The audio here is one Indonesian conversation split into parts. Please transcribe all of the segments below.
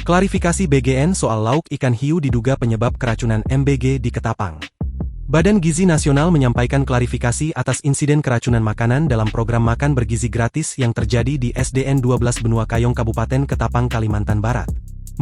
Klarifikasi BGN soal lauk ikan hiu diduga penyebab keracunan MBG di Ketapang. Badan Gizi Nasional menyampaikan klarifikasi atas insiden keracunan makanan dalam program makan bergizi gratis yang terjadi di SDN 12 Benua Kayong Kabupaten Ketapang, Kalimantan Barat.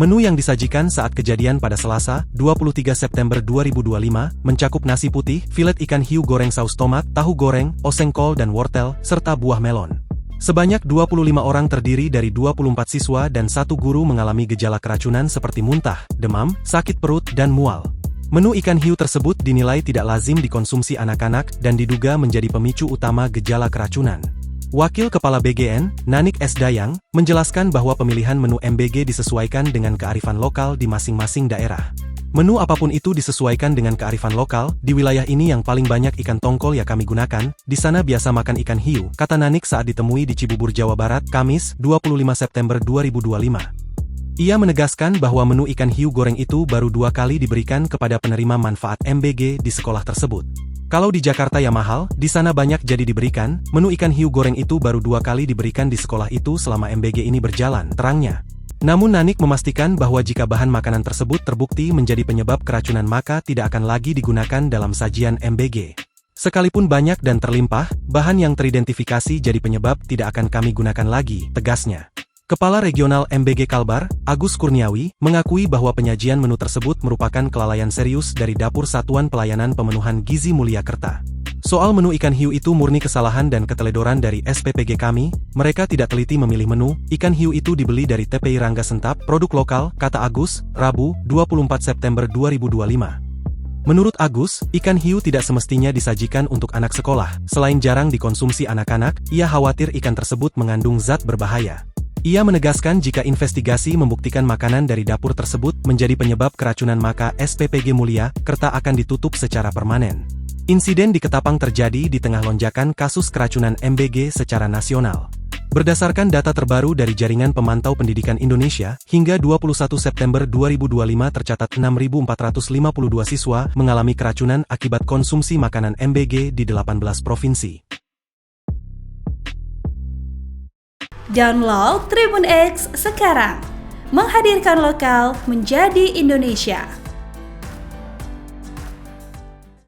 Menu yang disajikan saat kejadian pada Selasa, 23 September 2025, mencakup nasi putih, filet ikan hiu goreng saus tomat, tahu goreng, oseng kol dan wortel, serta buah melon. Sebanyak 25 orang terdiri dari 24 siswa dan 1 guru mengalami gejala keracunan seperti muntah, demam, sakit perut, dan mual. Menu ikan hiu tersebut dinilai tidak lazim dikonsumsi anak-anak dan diduga menjadi pemicu utama gejala keracunan. Wakil Kepala BGN, Nanik S. Dayang, menjelaskan bahwa pemilihan menu MBG disesuaikan dengan kearifan lokal di masing-masing daerah. Menu apapun itu disesuaikan dengan kearifan lokal. Di wilayah ini yang paling banyak ikan tongkol ya kami gunakan, di sana biasa makan ikan hiu, kata Nanik saat ditemui di Cibubur, Jawa Barat, Kamis, 25 September 2025. Ia menegaskan bahwa menu ikan hiu goreng itu baru 2 kali diberikan kepada penerima manfaat MBG di sekolah tersebut. Kalau di Jakarta ya mahal, di sana banyak jadi diberikan, menu ikan hiu goreng itu baru 2 kali diberikan di sekolah itu selama MBG ini berjalan, terangnya. Namun Nanik memastikan bahwa jika bahan makanan tersebut terbukti menjadi penyebab keracunan maka tidak akan lagi digunakan dalam sajian MBG. Sekalipun banyak dan terlimpah, bahan yang teridentifikasi jadi penyebab tidak akan kami gunakan lagi, tegasnya. Kepala Regional MBG Kalbar, Agus Kurniawi, mengakui bahwa penyajian menu tersebut merupakan kelalaian serius dari Dapur Satuan Pelayanan Pemenuhan Gizi Mulia Kerta. Soal menu ikan hiu itu murni kesalahan dan keteledoran dari SPPG kami, mereka tidak teliti memilih menu, ikan hiu itu dibeli dari TPI Rangga Sentap, produk lokal, kata Agus, Rabu, 24 September 2025. Menurut Agus, ikan hiu tidak semestinya disajikan untuk anak sekolah. Selain jarang dikonsumsi anak-anak, ia khawatir ikan tersebut mengandung zat berbahaya. Ia menegaskan jika investigasi membuktikan makanan dari dapur tersebut menjadi penyebab keracunan maka SPPG Mulia Kerta akan ditutup secara permanen. Insiden di Ketapang terjadi di tengah lonjakan kasus keracunan MBG secara nasional. Berdasarkan data terbaru dari Jaringan Pemantau Pendidikan Indonesia, hingga 21 September 2025 tercatat 6.452 siswa mengalami keracunan akibat konsumsi makanan MBG di 18 provinsi. Download Tribun X sekarang, menghadirkan lokal menjadi Indonesia.